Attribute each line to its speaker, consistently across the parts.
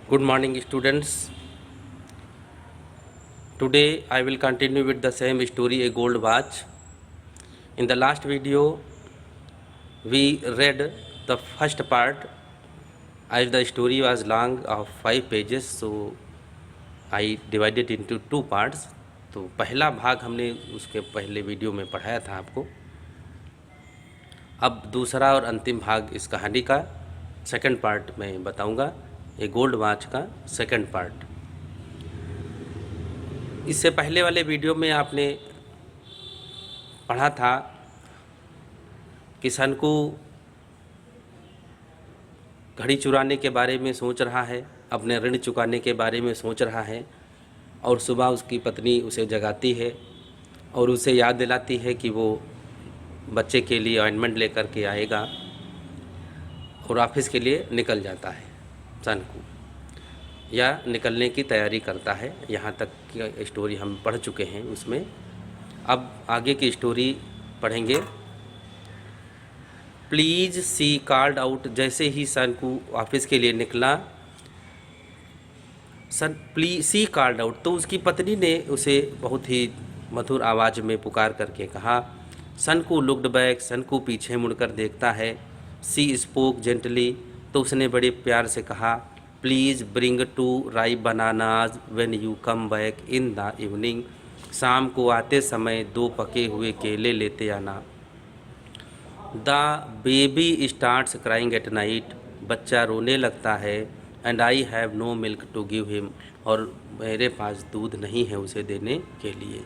Speaker 1: Good morning, students. Today I will continue with the same story, A Gold Watch. In the last video, we read the first part as the story was long of 5 pages, so I divided into 2 parts. तो पहला भाग हमने उसके पहले video में पढ़ाया था आपको। अब दूसरा और अंतिम भाग इस कहानी का सेकंड पार्ट मैं बताऊंगा, ए गोल्ड वॉच का सेकंड पार्ट। इससे पहले वाले वीडियो में आपने पढ़ा था कि सनकू घड़ी चुराने के बारे में सोच रहा है, अपने ऋण चुकाने के बारे में सोच रहा है, और सुबह उसकी पत्नी उसे जगाती है और उसे याद दिलाती है कि वो बच्चे के लिए ऑइंटमेंट लेकर के आएगा, और ऑफिस के लिए निकल जाता है सनकू, या निकलने की तैयारी करता है। यहाँ तक की स्टोरी हम पढ़ चुके हैं उसमें। अब आगे की स्टोरी पढ़ेंगे। Please she called out. जैसे ही सनकू ऑफिस के लिए निकला, प्लीज सी कॉल्ड आउट, तो उसकी पत्नी ने उसे बहुत ही मधुर आवाज़ में पुकार करके कहा। Sanku looked back. सनकू पीछे मुड़कर देखता है। सी स्पोक जेंटली, तो उसने बड़े प्यार से कहा, please bring 2 ripe bananas when you come back in the evening. शाम को आते समय 2 पके हुए केले लेते आना। The baby starts crying at night. बच्चा रोने लगता है। And I have no milk to give him, और मेरे पास दूध नहीं है उसे देने के लिए।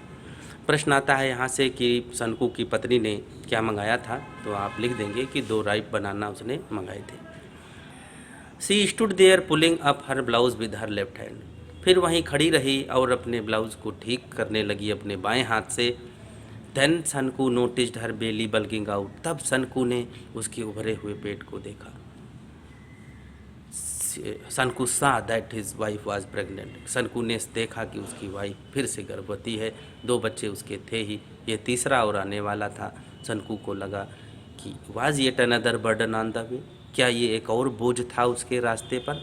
Speaker 1: प्रश्न आता है यहाँ से कि सनकू की पत्नी ने क्या मंगाया था, तो आप लिख देंगे कि 2 राइप बनाना उसने मंगाए थे। She stood there pulling up her blouse with her left hand. फिर वहीं खड़ी रही और अपने ब्लाउज को ठीक करने लगी अपने बाएं हाथ से। देन सनकू नोटिस्ड हर बेली बल्किंग आउट। तब सनकू ने उसके उभरे हुए पेट को देखा। Sanku saw that his wife was pregnant. Sanku ने देखा कि उसकी वाइफ फिर से गर्भवती है। 2 बच्चे उसके थे ही, ये तीसरा और आने वाला था। सनकू को लगा कि was yet another burden on the way. क्या ये एक और बोझ था उसके रास्ते पर।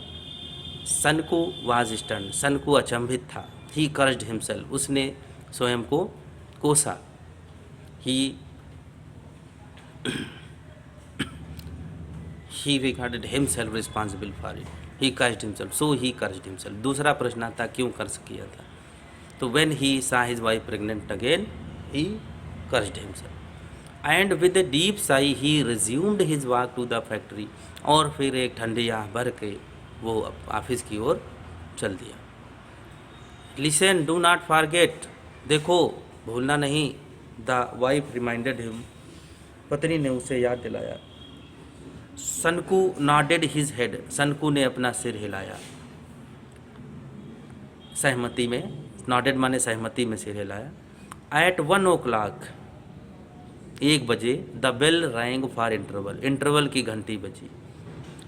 Speaker 1: Sanku was stunned. सनकू अचंभित था। ही कर्स्ड हिमसेल्फ। उसने स्वयं को कोसा। he regarded himself responsible for it. He cursed himself. So he cursed himself. दूसरा प्रश्न आता क्यों कर्ज किया था, तो when he saw his wife pregnant again, he cursed himself. And with a deep sigh he resumed his walk to the factory. और फिर एक ठंडी आह भर के वो ऑफिस की ओर चल दिया। Listen, do not forget. देखो, भूलना नहीं। The wife reminded him. पत्नी ने उसे याद दिलाया। Sanku nodded his head. Sanku ने अपना सिर हिलाया सहमति में। नॉडेड माने सहमति में सिर हिलाया। एट 1 o'clock, 1 बजे, the bell rang for interval. Interval की घंटी बजी।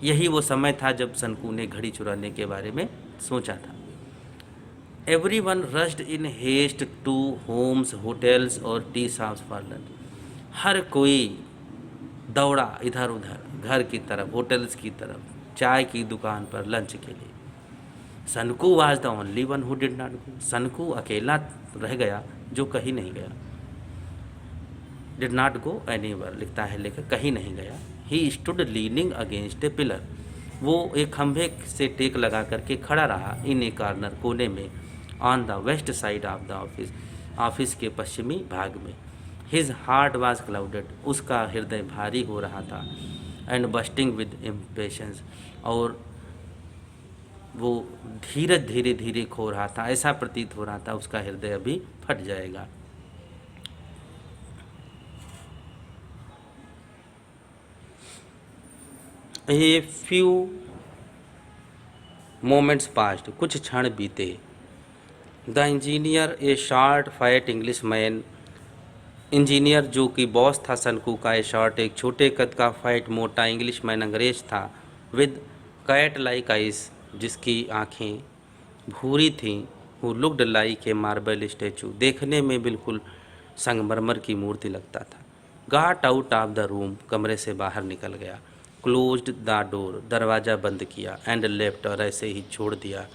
Speaker 1: यही वो समय था जब सनकू ने घड़ी चुराने के बारे में सोचा था। Everyone rushed in haste to homes, hotels और टी शॉप्स फॉर लंच। हर कोई दौड़ा इधर उधर, घर की तरफ, होटल्स की तरफ, चाय की दुकान पर लंच के लिए। Sanku was the only one who did not go. Sanku अकेला रह गया जो कहीं नहीं गया। डिड नॉट गो एनीवेयर लिखता है लेकर, कहीं नहीं गया। He stood leaning against A pillar. वो एक खंभे से टेक लगा करके खड़ा रहा। इन ए कॉर्नर, कोने में। On the west side of the office, office के पश्चिमी भाग में। His heart was clouded. उसका हृदय भारी हो रहा था। एंड बस्टिंग विद इम्पेशंस, और वो धीरज धीरे धीरे खो रहा था। ऐसा प्रतीत हो रहा था उसका हृदय अभी फट जाएगा। A few moments past. कुछ क्षण बीते। The engineer, A short fight English man. Engineer जो कि बॉस था सनकू का, ए शॉर्ट, एक छोटे कद का फाइट मोटा इंग्लिश मैन अंग्रेज था। विद कैट लाइक आइस, जिसकी आँखें भूरी थीं। Who looked like a marble statue, देखने में बिल्कुल संगमरमर की मूर्ति लगता था। Got out of the room, कमरे से बाहर निकल गया। क्लोज्ड द डोर, दरवाज़ा बंद किया, एंड लेफ्ट, और ऐसे ही छोड़ दिया।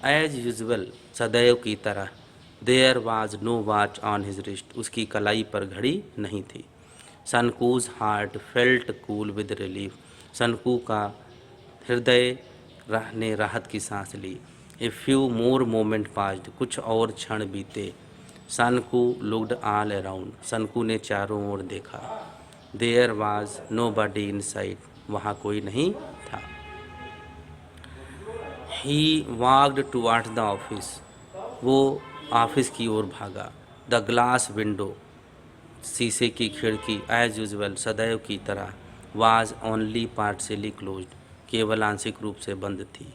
Speaker 1: एज यूजल, सदैव की तरह। There was no watch on his wrist, उसकी कलाई पर घड़ी नहीं थी। Sanku's heart felt cool with relief, Sanku का हृदय ने राहत की सांस ली। A few more moment passed, कुछ और क्षण बीते। Sanku looked all around, Sanku ने चारों ओर देखा। There was nobody in sight, वहाँ कोई नहीं था। He walked towards the office, वो ऑफिस की ओर भागा। द ग्लास विंडो, शीशे की खिड़की, एज यूजल, सदैव की तरह, वाज ओनली पार्शियली क्लोज्ड, केवल आंशिक रूप से बंद थी।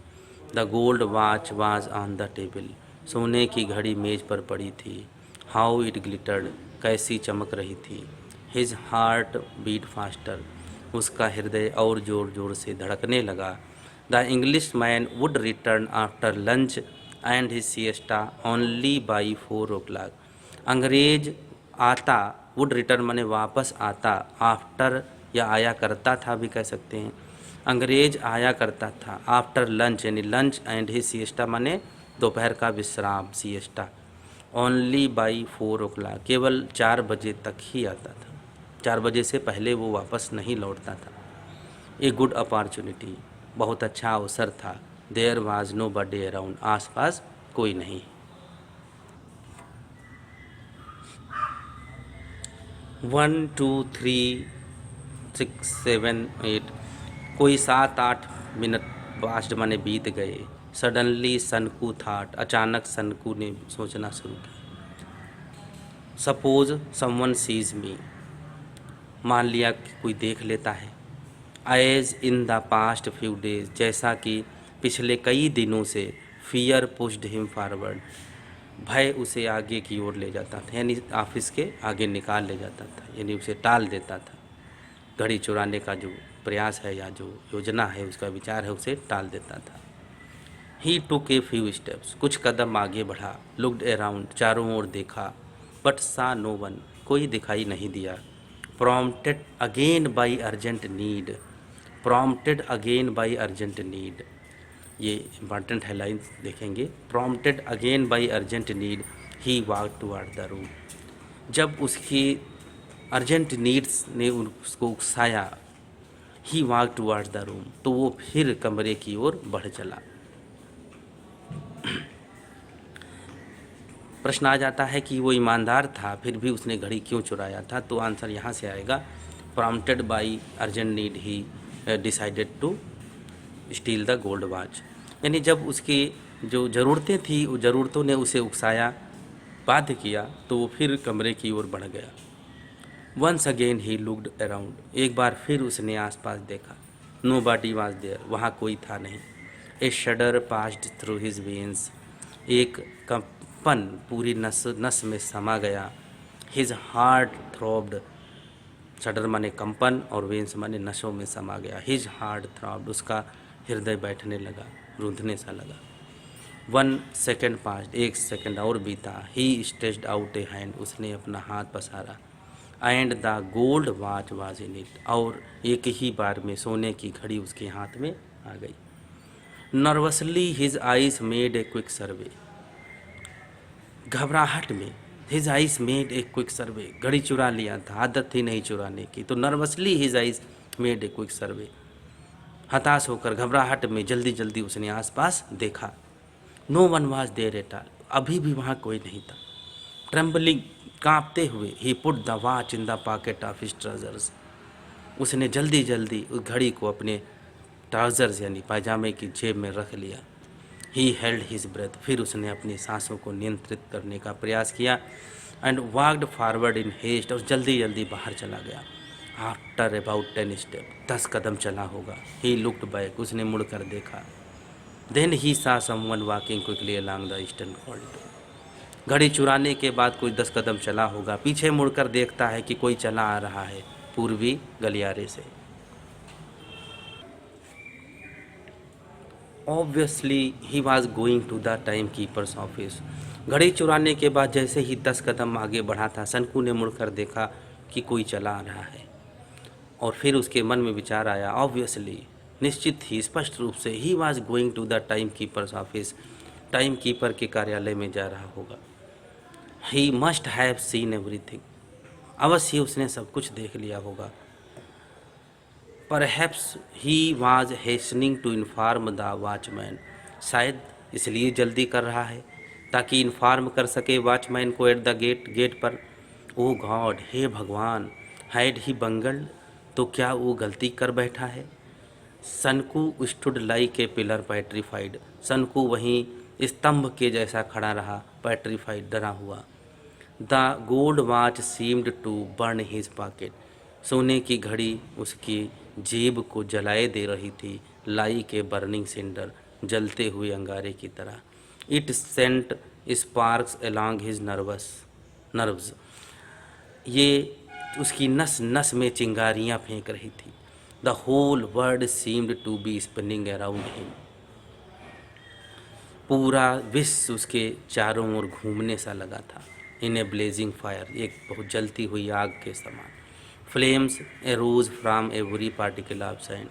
Speaker 1: The gold watch was on the table, सोने की घड़ी मेज पर पड़ी थी। हाउ इट ग्लिटर्ड, कैसी चमक रही थी। हिज हार्ट बीट फास्टर, उसका हृदय और जोर जोर से धड़कने लगा। The English man would return after lunch and his siesta only by 4 o'clock, अंग्रेज आता, वुड रिटर्न माने वापस आता, आफ्टर या आया करता था भी कह सकते हैं। अंग्रेज आया करता था आफ्टर लंच, यानी लंच, एंड ही सिएस्टा माने दोपहर का विश्राम, सिएस्टा। ओनली बाई 4 o'clock, केवल 4 बजे तक ही आता था, 4 बजे से पहले वो वापस नहीं लौटता था। ए गुड अपॉर्चुनिटी, बहुत अच्छा अवसर था। There was nobody around, आसपास कोई नहीं। 1 2 3 6 7 8, कोई 7-8 मिनट पास्ट माने बीत गए। सडनली सनकू थाट, अचानक सनकू ने सोचना शुरू किया। सपोज समवन सीज मी, मान लिया कि कोई देख लेता है। As in the past few days, जैसा कि पिछले कई दिनों से। फियर पुश्ड हिम फॉरवर्ड, भय उसे आगे की ओर ले जाता था, यानी ऑफिस के आगे निकाल ले जाता था, यानी उसे टाल देता था। घड़ी चुराने का जो प्रयास है या जो योजना है, उसका विचार है, उसे टाल देता था। ही टुक ए फ्यू स्टेप्स, कुछ कदम आगे बढ़ा। लुक्ड अराउंड, चारों ओर देखा। बट सा नो वन, कोई दिखाई नहीं दिया। Prompted again by urgent need, prompted again by urgent need, ये इम्पॉर्टेंट है, लाइन देखेंगे। Prompted again by urgent need, he walk toward the room, जब उसकी अर्जेंट नीड्स ने उसको उकसाया, ही वॉक टुवर्ड द रूम, तो वो फिर कमरे की ओर बढ़ चला। प्रश्न आ जाता है कि वो ईमानदार था, फिर भी उसने घड़ी क्यों चुराया था, तो आंसर यहाँ से आएगा। Prompted by urgent need, he decided to steal the gold watch, यानी जब उसकी जो ज़रूरतें थी, उस ज़रूरतों ने उसे उकसाया, बाध्य किया, तो वो फिर कमरे की ओर बढ़ गया। Once again he looked around, एक बार फिर उसने आसपास देखा। नो बॉडी वॉज देयर, वहाँ कोई था नहीं। A shudder passed through his veins, एक कंपन पूरी नस नस में समा गया। हिज हार्ट थ्रॉब्ड, शडर माने कंपन और वेन्स माने नसों में समा गया। हिज हार्ट थ्रॉब्ड, उसका हृदय बैठने लगा, रूंधने सा लगा। 1 सेकेंड पास्ट, 1 सेकेंड और बीता। ही स्ट्रेच्ड आउट ए हैंड, उसने अपना हाथ पसारा। And the gold watch was in it, और एक ही बार में सोने की घड़ी उसके हाथ में आ गई। Nervously his eyes made a quick survey, घबराहट में his eyes made a quick survey, घड़ी चुरा लिया था, आदत थी नहीं चुराने की, तो nervously his eyes made a quick survey, हताश होकर घबराहट में जल्दी जल्दी उसने आसपास देखा। No one was there at all, अभी भी वहाँ कोई नहीं था। ट्रेम्बलिंग, कांपते हुए, he put the watch in the pocket of his trousers, उसने जल्दी जल्दी उस घड़ी को अपने ट्राउजर्स यानी पायजामे की जेब में रख लिया। ही हेल्ड हिज ब्रेथ, फिर उसने अपनी सांसों को नियंत्रित करने का प्रयास किया। And walked forward in haste, और जल्दी जल्दी बाहर चला गया। आफ्टर अबाउट 10 स्टेप, 10 कदम चला होगा। ही लुक्ड बैक, उसने मुड़कर देखा। देन ही सा someone walking quickly along the eastern corridor, घड़ी चुराने के बाद कोई 10 कदम चला होगा, पीछे मुड़कर देखता है कि कोई चला आ रहा है पूर्वी गलियारे से। Obviously he was going to the time keeper's office, घड़ी चुराने के बाद जैसे ही 10 कदम आगे बढ़ा था, सनकू ने मुड़कर देखा कि कोई चला आ रहा है। और फिर उसके मन में विचार आया, ऑब्वियसली, निश्चित ही, स्पष्ट रूप से, he was going to the time keeper's office, time keeper के कार्यालय में जा रहा होगा। He must have seen everything, अवश्य उसने सब कुछ देख लिया होगा। Perhaps he was hastening to inform the watchman, शायद इसलिए जल्दी कर रहा है ताकि इन्फॉर्म कर सके वॉचमैन को एट द गेट पर। ओ गॉड, हे भगवान, हैड ही बंगल्ड, तो क्या वो गलती कर बैठा है। Sanku stood like a pillar petrified, Sanku वहीं स्तंभ के जैसा खड़ा रहा, पेट्रीफाइड, डरा हुआ। The gold watch seemed to burn his pocket, सोने की घड़ी उसकी जेब को जलाए दे रही थी, लाइक ए बर्निंग सिंडर, जलते हुए अंगारे की तरह। It sent sparks along his nerves, ये उसकी नस नस में चिंगारियाँ फेंक रही थी। The whole world seemed to be spinning around him, पूरा विश्व उसके चारों ओर घूमने सा लगा था। इन ए ब्लेजिंग फायर, एक बहुत जलती हुई आग के समान। Flames arrows from every particle of sand,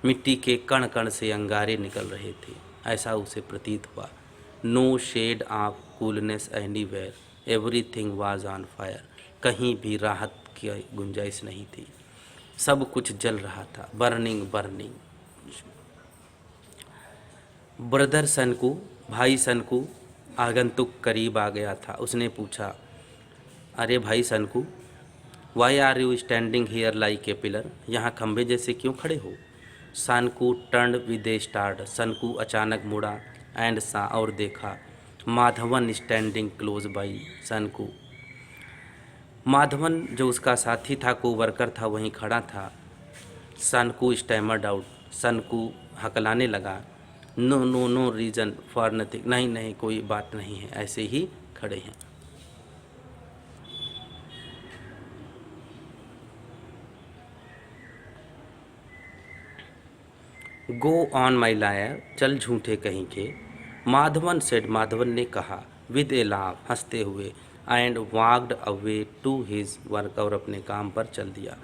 Speaker 1: मिट्टी के कण कण से अंगारे निकल रहे थे, ऐसा उसे प्रतीत हुआ। No shade of coolness anywhere, everything was on fire, कहीं भी राहत की गुंजाइश नहीं थी, सब कुछ जल रहा था, बर्निंग बर्निंग। ब्रदर सनकू, भाई सनकू, आगंतुक करीब आ गया था। उसने पूछा, अरे भाई Sanku, why are you standing here like a pillar, यहाँ खंभे जैसे क्यों खड़े हो। Sanku turn with a start, Sanku अचानक मुड़ा, एंड सा, और देखा, Madhavan standing close by Sanku, Madhavan जो उसका साथी था, को वर्कर था, वहीं खड़ा था। सनकू स्टैमर्ड आउट, सनकू हकलाने लगा, no no no reason for nothing, नहीं नहीं कोई बात नहीं है, ऐसे ही खड़े हैं। गो ऑन माई लायर, चल झूठे कहीं के, माधवन सेड, माधवन ने कहा, विद ए लाफ, हंसते हुए, and walked away to his work, और अपने काम पर चल दिया।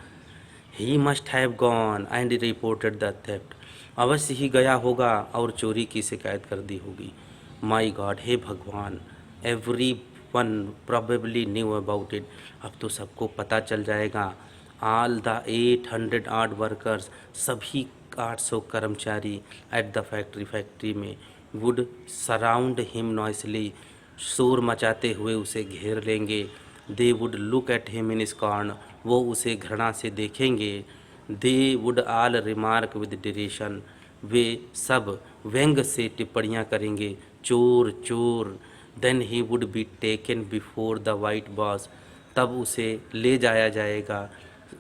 Speaker 1: He must have gone and reported the theft, अवश्य ही गया होगा और चोरी की शिकायत कर दी होगी। माई गॉड, हे भगवान, every one probably knew about it, अब तो सबको पता चल जाएगा। ऑल द 800 ऑड वर्कर्स, सभी 800 कर्मचारी एट द फैक्ट्री में, वुड सराउंड हिम नॉइसली, शोर मचाते हुए उसे घेर लेंगे। They would look at him in scorn, वो उसे घृणा से देखेंगे। They would all remark with derision, वे सब व्यंग से टिप्पणियाँ करेंगे, चोर चोर। Then he would be taken before the white boss, तब उसे ले जाया जाएगा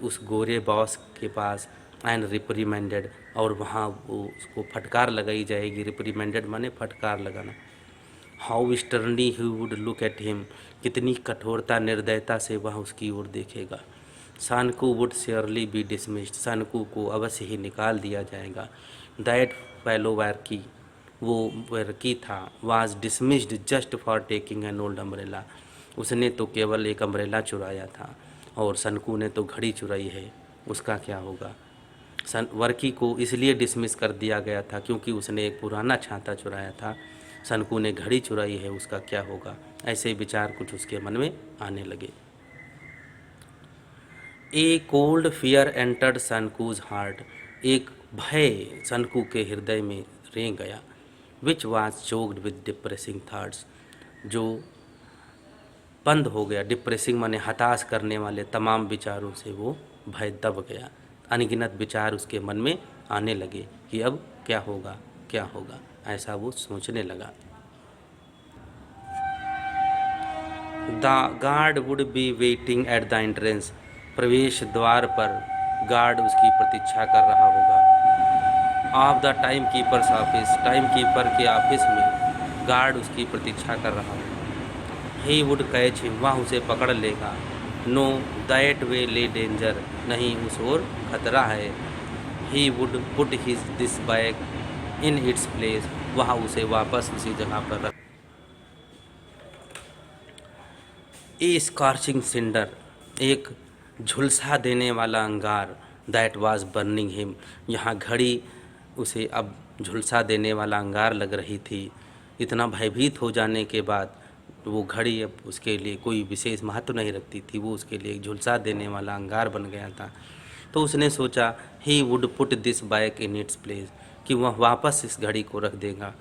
Speaker 1: उस गोरे बॉस के पास, एंड रिप्रीमेंडेड, और वहाँ वो उसको फटकार लगाई जाएगी। रिप्रीमेंडेड माने फटकार लगाना। How sternly he would look at him, कितनी कठोरता निर्दयता से वह उसकी ओर देखेगा। Sanku would surely be dismissed, Sanku को अवश्य ही निकाल दिया जाएगा। दैट फेलो वर्की, वो वर्की था, was dismissed just for taking an old umbrella, उसने तो केवल एक अम्ब्रेला चुराया था, और सनकू ने तो घड़ी चुराई है, उसका क्या होगा। वर्की को इसलिए डिसमिस कर दिया गया था क्योंकि उसने एक पुराना छाता चुराया था, सनकू ने घड़ी चुराई है, उसका क्या होगा। ऐसे विचार कुछ उसके मन में आने लगे। A cold fear entered Sanku's heart, एक भय सनकू के हृदय में रेंग गया। Which was choked with depressing thoughts, जो बंद हो गया। डिप्रेसिंग माने हताश करने वाले तमाम विचारों से वो भय दब गया। अनगिनत विचार उसके मन में आने लगे कि अब क्या होगा क्या होगा, ऐसा वो सोचने लगा। The guard would be waiting at the entrance, प्रवेश द्वार पर गार्ड उसकी प्रतीक्षा कर रहा होगा। Of the time keeper's office, time keeper के ऑफिस में गार्ड उसकी प्रतीक्षा कर रहा होगा। ही वुड कैच हिम, वह उसे पकड़ लेगा। नो दैट वे ले डेंजर, नहीं उस ओर खतरा है। He would put his this bag in its place, वह उसे वापस उसी जगह पर रख। ए स्कॉर्चिंग सिंडर, एक झुलसा देने वाला अंगार, दैट वाज बर्निंग हिम। यहाँ घड़ी उसे अब झुलसा देने वाला अंगार लग रही थी। इतना भयभीत हो जाने के बाद वो घड़ी अब उसके लिए कोई विशेष महत्व नहीं रखती थी, वो उसके लिए एक झुलसा देने वाला अंगार बन गया था। तो उसने सोचा he would put this back in its place, कि वह वापस इस घड़ी को रख देगा।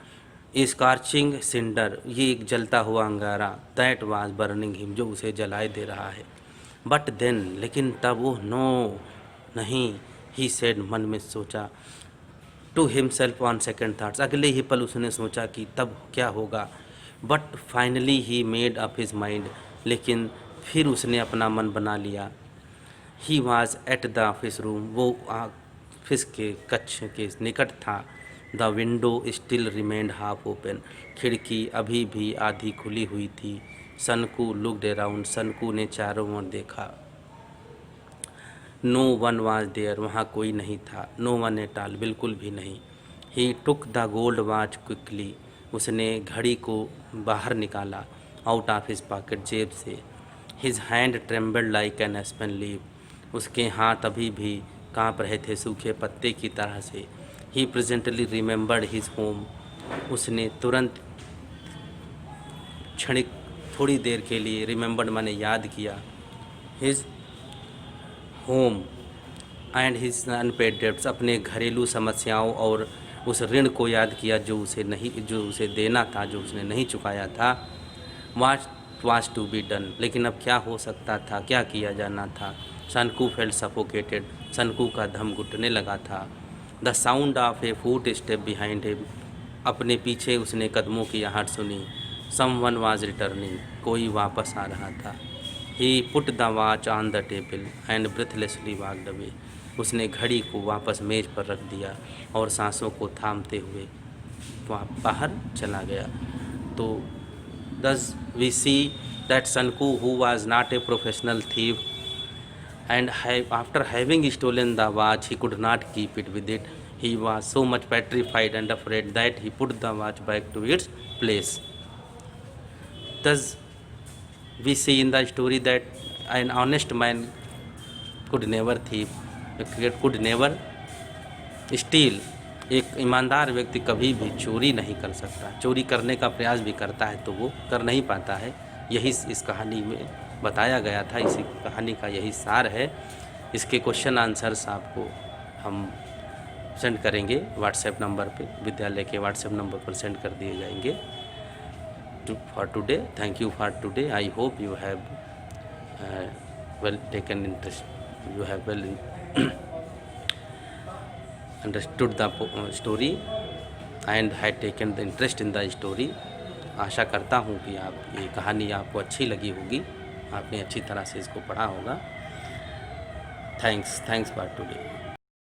Speaker 1: स्कॉर्चिंग सिंडर, ये एक जलता हुआ अंगारा, दैट वाज बर्निंग हिम, जो उसे जलाए दे रहा है। बट देन, लेकिन तब वो नो, नहीं, ही सेड, मन में सोचा, to himself on second thoughts, अगले ही पल उसने सोचा कि तब क्या होगा। But finally he made up his mind, लेकिन फिर उसने अपना मन बना लिया। He was at the office room, वो ऑफिस के कक्ष के निकट था। The window still remained half open, खिड़की अभी भी आधी खुली हुई थी। सनकू लुक्ड अराउंड, सनकू ने चारों ओर देखा। नो वन वाज देयर, वहाँ कोई नहीं था। नो वन एट ऑल, बिल्कुल भी नहीं। He took the gold watch quickly, उसने घड़ी को बाहर निकाला, आउट ऑफ हिज पॉकेट, जेब से। His hand trembled like an aspen leave, उसके हाथ अभी भी काँप रहे थे सूखे पत्ते की तरह से। ही प्रेजेंटली रिमेंबर्ड हिज होम, उसने तुरंत क्षणिक थोड़ी देर के लिए, रिमेंबर्ड माने याद किया, his home and his unpaid debts, अपने घरेलू समस्याओं और उस ऋण को याद किया जो उसे देना था, जो उसने नहीं चुकाया था। वाज टू बी डन, लेकिन अब क्या हो सकता था, क्या किया जाना था। सनकू फेल्ट सफोकेटेड, सनकू का दम घुटने लगा था। The sound of A foot step behind him, अपने पीछे उसने कदमों की आहट सुनी। समवन वाज रिटर्निंग, कोई वापस आ रहा था। He put the watch on the table and breathlessly walked away, उसने घड़ी को वापस मेज पर रख दिया और सांसों को थामते हुए बाहर चला गया। तो thus we see that Sanku, who was not a professional thief, and after having stolen the watch, he could not keep it with it. He was so much petrified and afraid that he put the watch back to its place. Thus we see in the story that an honest man could never thief, could never steal. एक ईमानदार व्यक्ति कभी भी चोरी नहीं कर सकता, चोरी करने का प्रयास भी करता है तो वो कर नहीं पाता है। यही इस कहानी में बताया गया था, इसी कहानी का यही सार है। इसके क्वेश्चन आंसर्स आपको हम सेंड करेंगे व्हाट्सएप नंबर पे, विद्यालय के व्हाट्सएप नंबर पर सेंड कर दिए जाएंगे। For today, thank you for today. I hope you have well taken interest, you have well understood the story and had taken the interest in the story. आशा करता हूँ कि ये कहानी आपको अच्छी लगी होगी, आपने अच्छी तरह से इसको पढ़ा होगा। Thanks for today.